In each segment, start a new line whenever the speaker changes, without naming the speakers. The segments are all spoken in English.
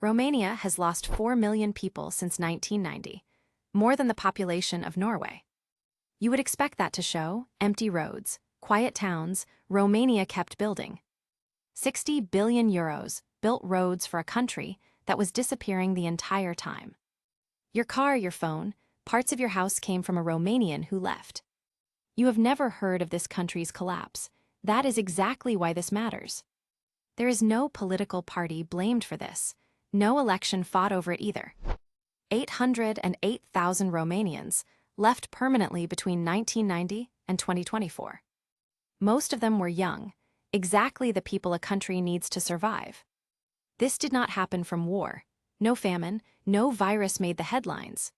Romania has lost 4 million people since 1990, more than the population of Norway. You would expect that to show empty roads, quiet towns. Romania kept building. 60 billion euros built roads for a country that was disappearing the entire time. Your car, your phone, parts of your house came from a Romanian who left. You have never heard of this country's collapse. That is exactly why this matters. There is no political party blamed for this, no election fought over it either. 808,000 Romanians left permanently between 1990 and 2024. Most of them were young, exactly the people a country needs to survive. This did not happen from war. No famine, no virus made the headlines.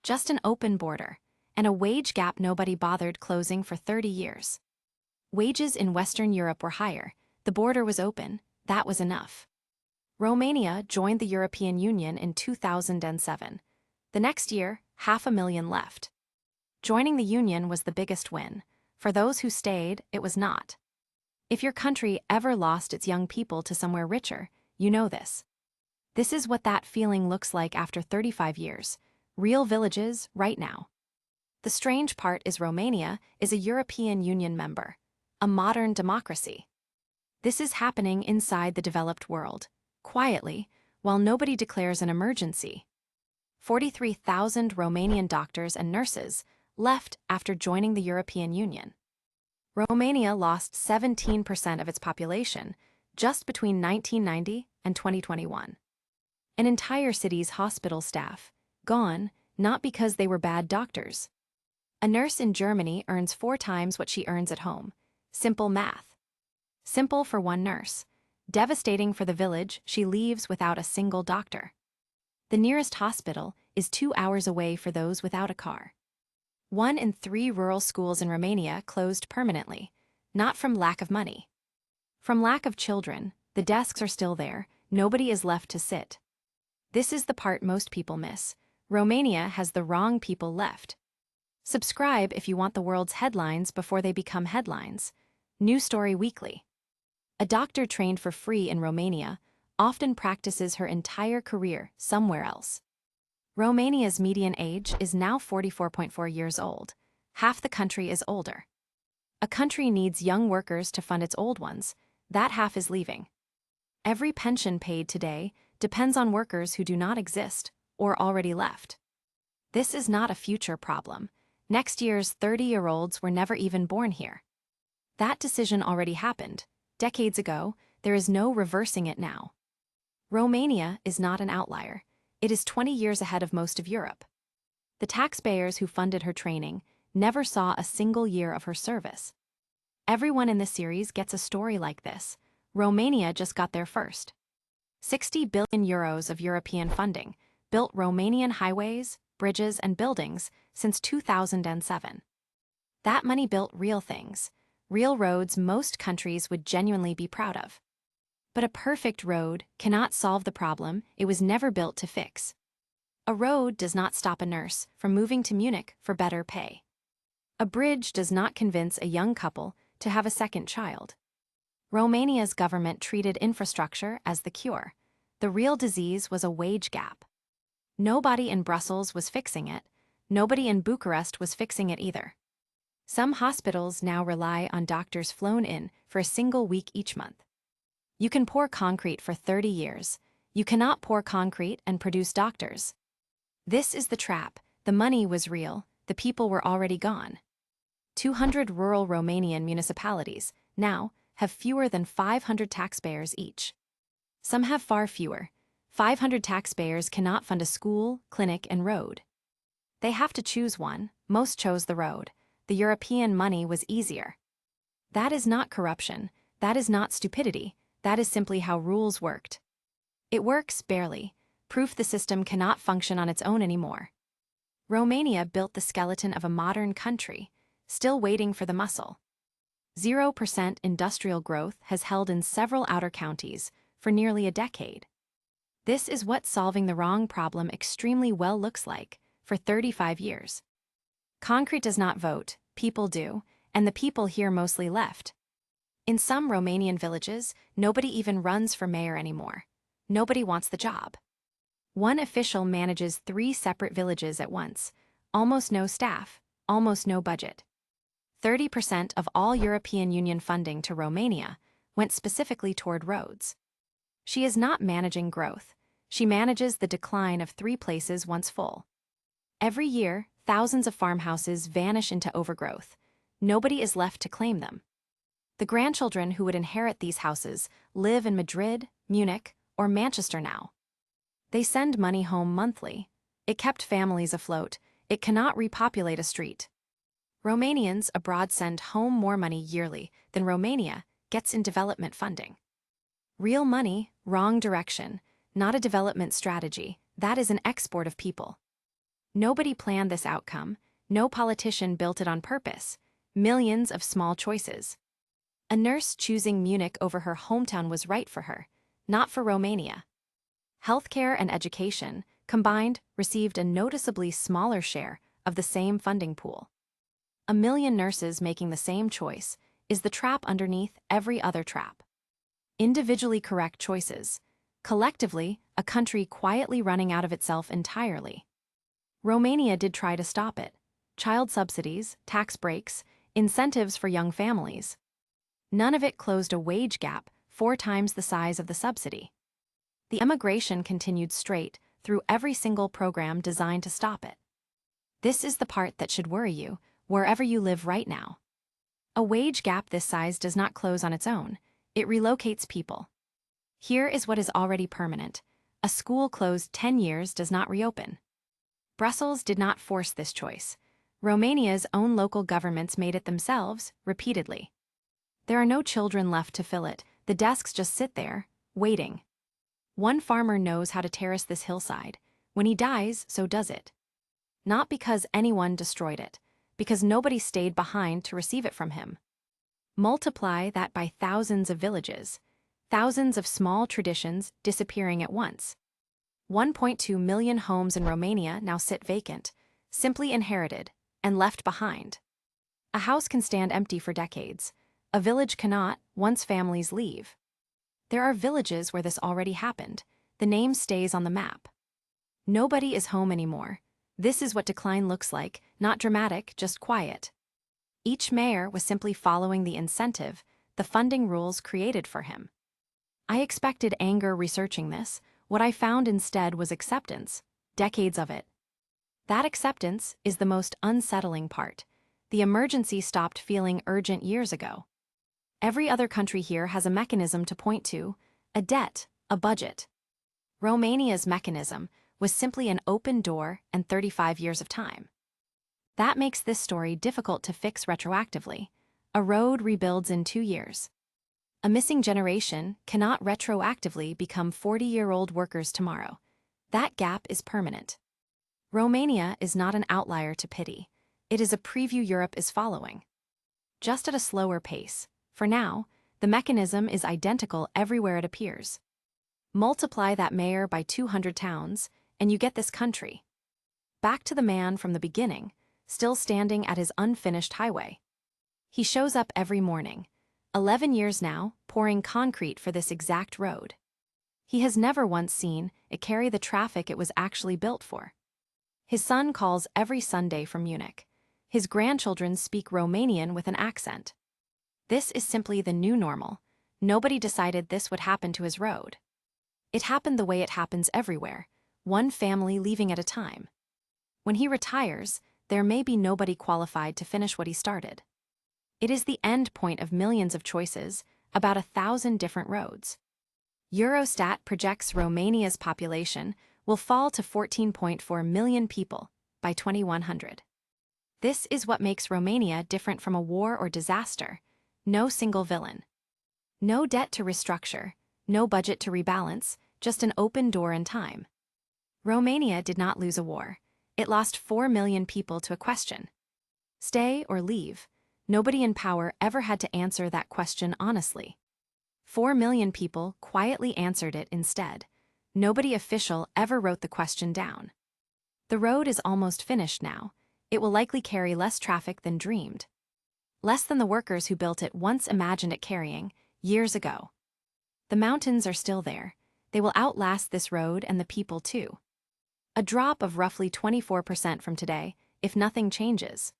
Just an open border, and a wage gap nobody bothered closing for 30 years. Wages in Western Europe were higher, the border was open, that was enough. Romania joined the European Union in 2007. The next year, 500,000 left. Joining the Union was the biggest win. For those who stayed, it was not. If your country ever lost its young people to somewhere richer, you know this. This is what that feeling looks like after 35 years. Real villages, right now. The strange part is Romania is a European Union member, a modern democracy. This is happening inside the developed world, quietly, while nobody declares an emergency. 43,000 Romanian doctors and nurses left after joining the European Union. Romania lost 17% of its population just between 1990 and 2021. An entire city's hospital staff, gone, not because they were bad doctors. A nurse in Germany earns 4 times what she earns at home. Simple math. Simple for one nurse. Devastating for the village she leaves without a single doctor. The nearest hospital is 2 hours away for those without a car. 1 in 3 rural schools in Romania closed permanently, not from lack of money. From lack of children, the desks are still there, nobody is left to sit. This is the part most people miss. Romania has the wrong people left. Subscribe if you want the world's headlines before they become headlines. New Story Weekly. A doctor trained for free in Romania often practices her entire career somewhere else. Romania's median age is now 44.4 years old. Half the country is older. A country needs young workers to fund its old ones. That half is leaving. Every pension paid today depends on workers who do not exist or already left. This is not a future problem. Next year's 30-year-olds were never even born here. That decision already happened. Decades ago, there is no reversing it now. Romania is not an outlier. It is 20 years ahead of most of Europe. The taxpayers who funded her training never saw a single year of her service. Everyone in this series gets a story like this. Romania just got there first. 60 billion euros of European funding built Romanian highways, bridges, and buildings since 2007. That money built real things, real roads most countries would genuinely be proud of. But a perfect road cannot solve the problem it was never built to fix. A road does not stop a nurse from moving to Munich for better pay. A bridge does not convince a young couple to have a second child. Romania's government treated infrastructure as the cure. The real disease was a wage gap. Nobody in Brussels was fixing it. Nobody in Bucharest was fixing it either. Some hospitals now rely on doctors flown in for a single week each month. You can pour concrete for 30 years. You cannot pour concrete and produce doctors. This is the trap. The money was real. The people were already gone. 200 rural Romanian municipalities now have fewer than 500 taxpayers each. Some have far fewer. 500 taxpayers cannot fund a school, clinic, and road. They have to choose one. Most chose the road. The European money was easier. That is not corruption. That is not stupidity. That is simply how rules worked. It works barely. Proof the system cannot function on its own anymore. Romania built the skeleton of a modern country, still waiting for the muscle. 0% industrial growth has held in several outer counties for nearly a decade. This is what solving the wrong problem extremely well looks like for 35 years. Concrete does not vote, people do, and the people here mostly left. In some Romanian villages, nobody even runs for mayor anymore. Nobody wants the job. One official manages 3 separate villages at once. Almost no staff, almost no budget. 30% of all European Union funding to Romania went specifically toward roads. She is not managing growth. She manages the decline of 3 places once full. Every year, thousands of farmhouses vanish into overgrowth. Nobody is left to claim them. The grandchildren who would inherit these houses live in Madrid, Munich, or Manchester now. They send money home monthly. It kept families afloat. It cannot repopulate a street. Romanians abroad send home more money yearly than Romania gets in development funding. Real money, wrong direction, not a development strategy. That is an export of people. Nobody planned this outcome. No politician built it on purpose. Millions of small choices. A nurse choosing Munich over her hometown was right for her, not for Romania. Healthcare and education, combined, received a noticeably smaller share of the same funding pool. A million nurses making the same choice is the trap underneath every other trap. Individually correct choices. Collectively, a country quietly running out of itself entirely. Romania did try to stop it. Child subsidies, tax breaks, incentives for young families. None of it closed a wage gap 4 times the size of the subsidy. The emigration continued straight through every single program designed to stop it. This is the part that should worry you, wherever you live right now. A wage gap this size does not close on its own. It relocates people. Here is what is already permanent. A school closed 10 years does not reopen. Brussels did not force this choice. Romania's own local governments made it themselves, repeatedly. There are no children left to fill it. The desks just sit there, waiting. One farmer knows how to terrace this hillside. When he dies, so does it. Not because anyone destroyed it, because nobody stayed behind to receive it from him. Multiply that by thousands of villages, thousands of small traditions disappearing at once. 1.2 million homes in Romania now sit vacant, simply inherited, and left behind. A house can stand empty for decades. A village cannot, once families leave. There are villages where this already happened. The name stays on the map. Nobody is home anymore. This is what decline looks like, not dramatic, just quiet. Each mayor was simply following the incentive, the funding rules created for him. I expected anger researching this. What I found instead was acceptance, decades of it. That acceptance is the most unsettling part. The emergency stopped feeling urgent years ago. Every other country here has a mechanism to point to, a debt, a budget. Romania's mechanism was simply an open door and 35 years of time. That makes this story difficult to fix retroactively. A road rebuilds in 2 years. A missing generation cannot retroactively become 40-year-old workers tomorrow. That gap is permanent. Romania is not an outlier to pity. It is a preview Europe is following. Just at a slower pace. For now, the mechanism is identical everywhere it appears. Multiply that mayor by 200 towns, and you get this country. Back to the man from the beginning, still standing at his unfinished highway. He shows up every morning, 11 years now, pouring concrete for this exact road. He has never once seen it carry the traffic it was actually built for. His son calls every Sunday from Munich. His grandchildren speak Romanian with an accent. This is simply the new normal. Nobody decided this would happen to his road. It happened the way it happens everywhere, one family leaving at a time. When he retires, there may be nobody qualified to finish what he started. It is the end point of millions of choices, about 1,000 different roads. Eurostat projects Romania's population will fall to 14.4 million people by 2100. This is what makes Romania different from a war or disaster. No single villain. No debt to restructure, no budget to rebalance, just an open door in time. Romania did not lose a war. It lost 4 million people to a question. Stay or leave. Nobody in power ever had to answer that question honestly. 4 million people quietly answered it instead. Nobody official ever wrote the question down. The road is almost finished now. It will likely carry less traffic than dreamed. Less than the workers who built it once imagined it carrying, years ago. The mountains are still there. they will outlast this road and the people too. A drop of roughly 24% from today, if nothing changes.